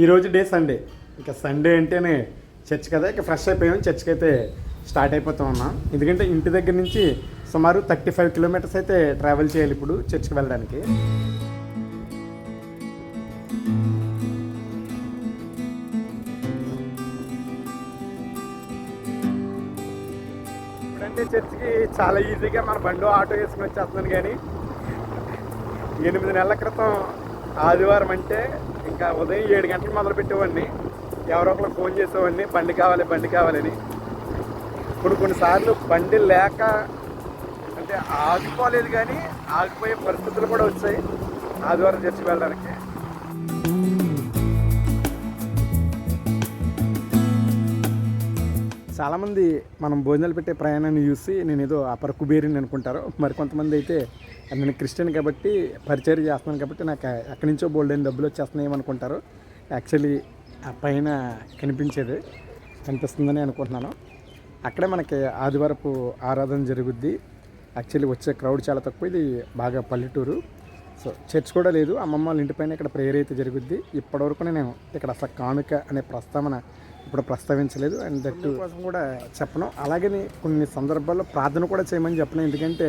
ఈరోజు day Sunday. ఇక Sunday అంటేనే చర్చ్ కదా. ఇక ఫ్రెష్ అయిపోయాం, చర్చ్కి అయితే స్టార్ట్ అయిపోతూ ఉన్నాం. ఎందుకంటే ఇంటి దగ్గర నుంచి సుమారు 35 కిలోమీటర్స్ అయితే ట్రావెల్ చేయాలి ఇప్పుడు చర్చ్కి వెళ్ళడానికి. ఇప్పుడంటే చర్చ్కి చాలా ఈజీగా మన బండి ఆటో వేసుకుని వచ్చేస్తున్నాను. కానీ 8 నెలల క్రితం ఆదివారం అంటే ఇంకా ఉదయం 7 గంటలకు మొదలు పెట్టేవాడిని. ఎవరో ఒకరు ఫోన్ చేసేవాడిని, బండి కావాలని. ఇప్పుడు కొన్నిసార్లు బండి లేక అంటే ఆగిపోలేదు, కానీ ఆగిపోయే పరిస్థితులు కూడా వచ్చాయి ఆదివారం చర్చికి వెళ్ళడానికి. చాలామంది మనం భోజనాలు పెట్టే ప్రయాణాన్ని చూసి నేను ఏదో అపర కుబేరిని అనుకుంటారు. మరి కొంతమంది అయితే నేను క్రిస్టియన్ కాబట్టి పరిచయం చేస్తున్నాను కాబట్టి నాకు ఎక్కడి నుంచో బోల్డెన్ డబ్బులు వచ్చేస్తున్నాయి ఏమనుకుంటారు. యాక్చువల్లీ ఆ పైన కనిపిస్తుందని అనుకుంటున్నాను. అక్కడే మనకి ఆదివారపు ఆరాధన జరుగుద్ది. యాక్చువల్లీ వచ్చే క్రౌడ్ చాలా తక్కువ. ఇది బాగా పల్లెటూరు. సో చర్చ్ కూడా లేదు. అమ్మమ్మ వాళ్ళ ఇంటిపైన ఇక్కడ ప్రేయర్ అయితే జరుగుద్ది. ఇప్పటివరకు నేను ఇక్కడ అసలు కానుక అనే ప్రస్తావన ఇప్పుడు ప్రస్తావించలేదు. అండ్ దట్టు కోసం కూడా చెప్పను. అలాగని కొన్ని సందర్భాల్లో ప్రార్థన కూడా చేయమని చెప్పను. ఎందుకంటే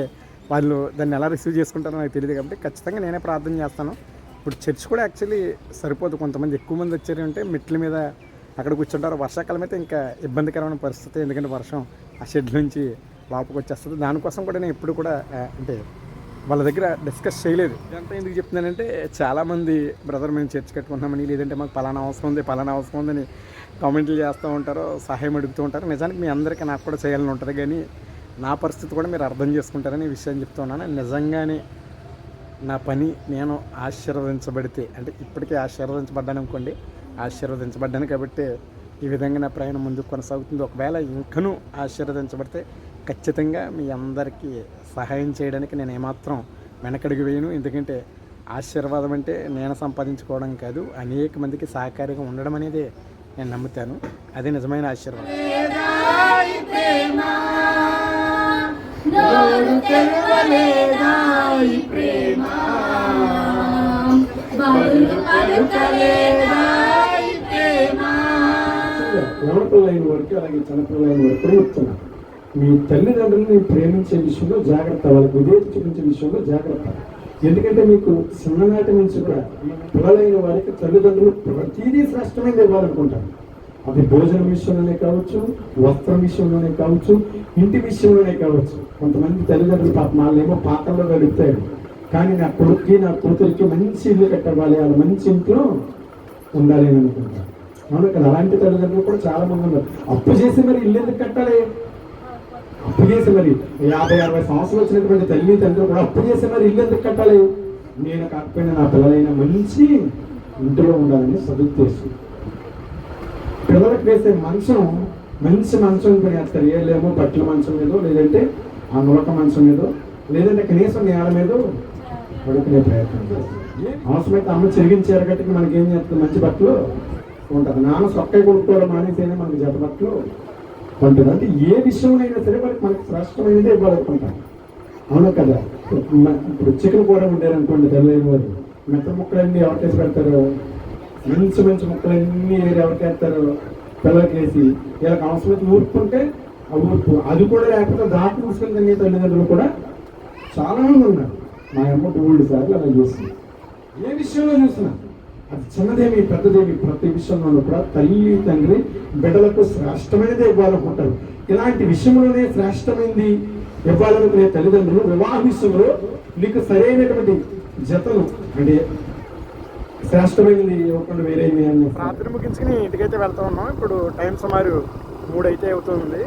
వాళ్ళు దాన్ని ఎలా రిసీవ్ చేసుకుంటారో నాకు తెలియదు కాబట్టి ఖచ్చితంగా నేనే ప్రార్థన చేస్తాను. ఇప్పుడు చర్చ్ కూడా యాక్చువల్లీ సరిపోదు. కొంతమంది ఎక్కువ మంది వచ్చారు అంటే మెట్ల మీద అక్కడ కూర్చుంటారు. వర్షాకాలం అయితే ఇంకా ఇబ్బందికరమైన పరిస్థితి. ఎందుకంటే వర్షం ఆ షెడ్ నుంచి లోపలికి వచ్చేస్తుంది. దానికోసం కూడా నేను ఎప్పుడు కూడా అంటే వాళ్ళ దగ్గర డిస్కస్ చేయలేదు. ఇదంతా ఎందుకు చెప్తున్నానంటే చాలామంది బ్రదర్ మేము చర్చ్ కట్టుకుంటున్నామని, లేదంటే మాకు పలానా అవసరం ఉందని కామెంట్లు చేస్తూ ఉంటారు, సహాయం అడుగుతూ ఉంటారు. నిజానికి మీ అందరికీ నాకు కూడా చేయాలని ఉంటుంది, కానీ నా పరిస్థితి కూడా మీరు అర్థం చేసుకుంటారని ఈ విషయం చెప్తూ ఉన్నాను. నిజంగానే నా పని నేను ఆశీర్వదించబడితే, అంటే ఇప్పటికే ఆశీర్వదించబడ్డాను అనుకోండి, ఆశీర్వదించబడ్డాను కాబట్టి ఈ విధంగా నా ప్రయాణం ముందుకు కొనసాగుతుంది. ఒకవేళ ఇంకనూ ఆశీర్వదించబడితే ఖచ్చితంగా మీ అందరికీ సహాయం చేయడానికి నేను ఏమాత్రం వెనకడుగు వేయను. ఎందుకంటే ఆశీర్వాదం అంటే నేను సంపాదించుకోవడం కాదు, అనేక మందికి సహకారిగా ఉండడం అనేది నేను నమ్ముతాను. అదే నిజమైన ఆశీర్వాదం. చిన్నపిల్లైన వరకు అలాగే చిన్నపిల్లైన వరకు చెప్తున్నా, మీ తల్లిదండ్రులని ప్రేమించే విషయంలో జాగ్రత్త, వాళ్ళకి విధేయత చూపించే విషయంలో జాగ్రత్త. ఎందుకంటే మీకు చిన్ననాటి నుంచి కూడా పిల్లలైన వారికి తల్లిదండ్రులు ప్రతిదీ శ్రేష్టమైనది ఇవ్వాలనుకుంటారు. అది భోజనం విషయంలోనే కావచ్చు, వస్త్రం విషయంలోనే కావచ్చు, ఇంటి విషయంలోనే కావచ్చు. కొంతమంది తల్లిదండ్రులు పాప వాళ్ళేమో పాత్రలో గడుపుతారు, కానీ నా కొడుక్కి నా కూతురికి మంచి ఇల్లు కట్టవాలి, వాళ్ళు మంచి ఇంట్లో ఉండాలి అని అనుకుంటారు. అవును కదా. అలాంటి తల్లిదండ్రులు కూడా చాలా మంది ఉన్నారు. అప్పు చేసి మరి ఇల్లు ఎందుకు కట్టాలి? అప్పు చేసి మరి 50-60 సంవత్సరాలు వచ్చినటువంటి తల్లి తండ్రి కూడా అప్పు చేసి మరి ఇల్లు ఎందుకు కట్టాలి? నేను కాకపోయినా నా పిల్లలైనా మంచి ఇంటిలో ఉండాలని సదుద్దేశం. పిల్లలకు వేసే మంచి మంచం కొనేస్తారు. ఏలేమో పట్ల మంచం మీదో, లేదంటే ఆ నులక మంచం మీదో, లేదంటే కనీసం నేల మీదో పడుకునే ప్రయత్నం చేస్తారు. అవసరమైతే అమ్మ చెరిగించారు గట్టికి మనకేం చేస్తుంది, మంచి బట్టలు ఉంటుంది. నాన్న సొక్కై కొనుక్కోవడం మానేసేనే మనకి జత బట్టలు ఉంటుంది. అంటే ఏ విషయంలో సరే మనకి శ్రేష్టమైనదే ఇవ్వాలనుకుంటాం. అవును కదా. ఇప్పుడు చికెన్ కూర ఉండేరనుకోండి, తెల్లైన వారు మెత్త ముక్కలన్నీ ఎవరికేసి పెడతారు, మంచి ముక్కలన్నీ ఎవరికేస్తారు, పిల్లలకి వేసి వీళ్ళకి అవసరమైతే ఊరుకుంటే ఆ ఊరుకు, అది కూడా లేకపోతే దాటి ముసుకొని తినే తల్లిదండ్రులు కూడా చాలా మంది ఉన్నారు. మా అమ్మ 2 సార్లు అలా చూస్తుంది. ఏ విషయంలో చూసినా అది చిన్నదేమి పెద్దదేమి ప్రతి విషయంలోనూ కూడా తల్లి తండ్రి బిడ్డలకు శ్రేష్టమైనదే ఇవ్వాలనుకుంటారు. ఇలాంటి విషయంలోనే శ్రేష్టమైనది ఇవ్వాలనుకునే తల్లిదండ్రులు వివాహ విషయంలో నీకు సరైనటువంటి జతలు అంటే శ్రేష్టమైనది ఇవ్వకుండా వేరేమి అని రాత్రి ముగించుకుని ఇంటికైతే వెళ్తూ ఉన్నాం. ఇప్పుడు టైం సుమారు 3 అయితే అవుతుంది.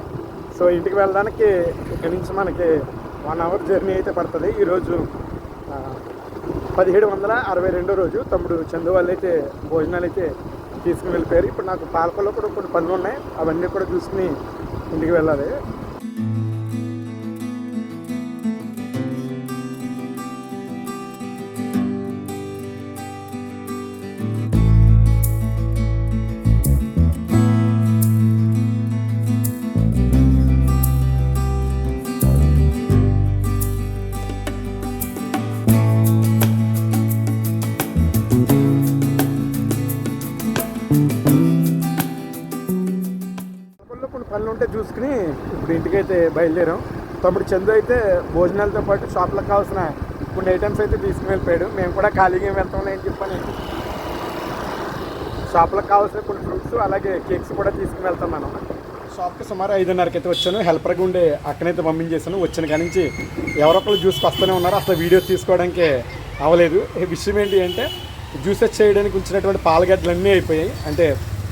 సో ఇంటికి వెళ్ళడానికి ఇక్కడి నుంచి మనకి 1 అవర్ జర్నీ అయితే పడుతుంది. ఈరోజు 1762 రోజు. తమ్ముడు చందు వాళ్ళు అయితే భోజనాలు అయితే తీసుకుని వెళ్ళిపోయారు. ఇప్పుడు నాకు పాలకొల్లో కూడా కొన్ని పనులు ఉన్నాయి, అవన్నీ కూడా చూసుకుని ఇంటికి వెళ్ళాలి. కొన్ని పనులు ఉంటే చూసుకుని ఇప్పుడు ఇంటికైతే బయలుదేరాం. తమ్ముడు చందు అయితే భోజనాలతో పాటు షాప్లకు కావాల్సిన కొన్ని ఐటమ్స్ అయితే తీసుకుని వెళ్ళిపోయాడు. మేము కూడా ఖాళీగా వెళ్తాం అని చెప్పని షాప్లకు కావాల్సిన కొన్ని ఫ్రూట్స్ అలాగే కేక్స్ కూడా తీసుకుని వెళ్తున్నాను. షాప్కి సుమారు 5:30కి అయితే వచ్చాను. హెల్పర్గా ఉండే అక్కనైతే పంపించేసాను. వచ్చిన కాడి నుంచి ఎవరొకరు జ్యూస్కి వస్తూనే ఉన్నారు. అసలు వీడియో తీసుకోవడానికి అవ్వలేదు. విషయం ఏంటి అంటే జ్యూసెస్ చేయడానికి ఉంచినటువంటి పాలగడ్డలు అన్నీ అయిపోయాయి. అంటే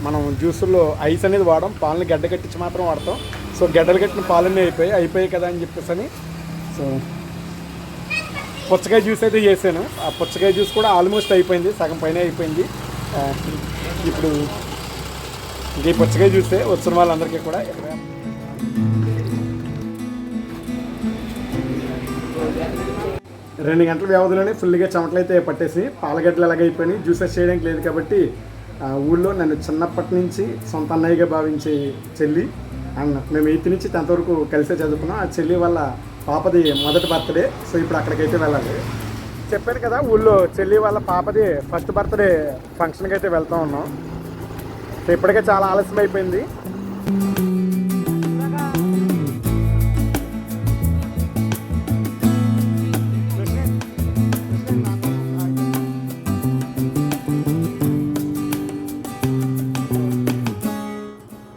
మనం జ్యూసుల్లో ఐస్ అనేది వాడడం, పాలను గడ్డ కట్టించి మాత్రం వాడతాం. సో గడ్డలు కట్టిన పాలన్నీ అయిపోయాయి కదా అని చెప్పేసి అని సో పుచ్చకాయ జ్యూస్ అయితే చేశాను. ఆ పుచ్చకాయ జ్యూస్ కూడా ఆల్మోస్ట్ అయిపోయింది, సగం పైన అయిపోయింది. ఇప్పుడు ఈ పుచ్చకాయ జ్యూసే వచ్చిన వాళ్ళందరికీ కూడా 2 గంటల వ్యవధిలోనే ఫుల్గా చెమటలు అయితే పట్టేసి పాలగడ్డలు ఎలాగైపోయినాయి. జ్యూసెస్ చేయడానికి లేదు కాబట్టి ఊళ్ళో నన్ను చిన్నప్పటి నుంచి సొంత అన్నయ్యగా భావించే చెల్లి అండ్ మేము 8th నుంచి 10th వరకు కలిసే చదువుకున్నాం. ఆ చెల్లి వాళ్ళ పాపది మొదటి బర్త్డే. సో ఇప్పుడు అక్కడికైతే వెళ్ళాలి. చెప్పాను కదా ఊళ్ళో చెల్లి వాళ్ళ పాపది ఫస్ట్ బర్త్డే ఫంక్షన్కి అయితే వెళ్తూ ఉన్నాం. సో ఇప్పటికే చాలా ఆలస్యం అయిపోయింది.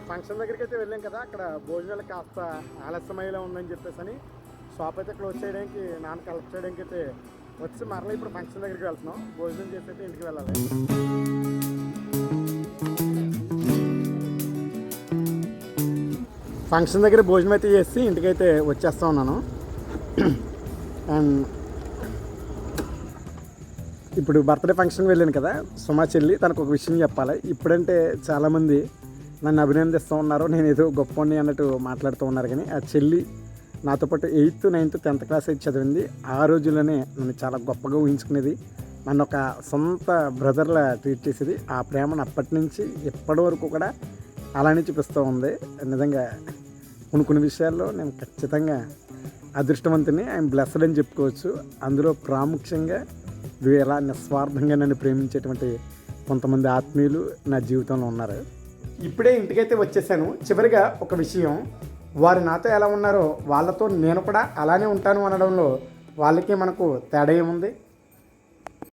ఫంక్షన్ దగ్గరికి అయితే వెళ్ళాం కదా, అక్కడ భోజనాలు కాస్త ఆలస్యమయ్యేలా ఉందని చెప్పేసి అని షాప్ అయితే క్లోజ్ చేయడానికి నాన్నకి హెల్ప్ చేయడానికి అయితే వచ్చి మరలా ఇప్పుడు ఫంక్షన్ దగ్గరికి వెళ్తున్నాం. భోజనం చేసి అయితే ఇంటికి వెళ్ళాలి. ఫంక్షన్ దగ్గర భోజనం అయితే చేసి ఇంటికైతే వచ్చేస్తూ ఉన్నాను. అండ్ ఇప్పుడు బర్త్డే ఫంక్షన్కి వెళ్ళాను కదా, సుమా చెల్లి తనకు ఒక విషయం చెప్పాలి. ఇప్పుడంటే చాలామంది నన్ను అభినందిస్తూ ఉన్నారు, నేను ఏదో గొప్పని అన్నట్టు మాట్లాడుతూ ఉన్నారు. కానీ ఆ చెల్లి నాతో పాటు 8th, 9th, 10th క్లాస్ అయితే చదివింది. ఆ రోజుల్లోనే నన్ను చాలా గొప్పగా ఊహించుకునేది. నన్ను ఒక సొంత బ్రదర్లా ట్రీట్ చేసేది. ఆ ప్రేమను అప్పటి నుంచి ఎప్పటి వరకు కూడా అలానే చూపిస్తూ ఉంది. నిజంగా కొన్ని విషయాల్లో నేను ఖచ్చితంగా అదృష్టవంతుని, ఐఎమ్ బ్లెస్డ్ అని చెప్పుకోవచ్చు. అందులో ప్రాముఖ్యంగా ఇలా నిస్వార్థంగా నన్ను ప్రేమించేటువంటి కొంతమంది ఆత్మీయులు నా జీవితంలో ఉన్నారు. ఇప్పుడే ఇంటికైతే వచ్చేసాను. చివరిగా ఒక విషయం, వారు నాతో ఎలా ఉన్నారో వాళ్ళతో నేను కూడా అలానే ఉంటాను అనడంలో వాళ్ళకి మనకు తేడా ఏముంది?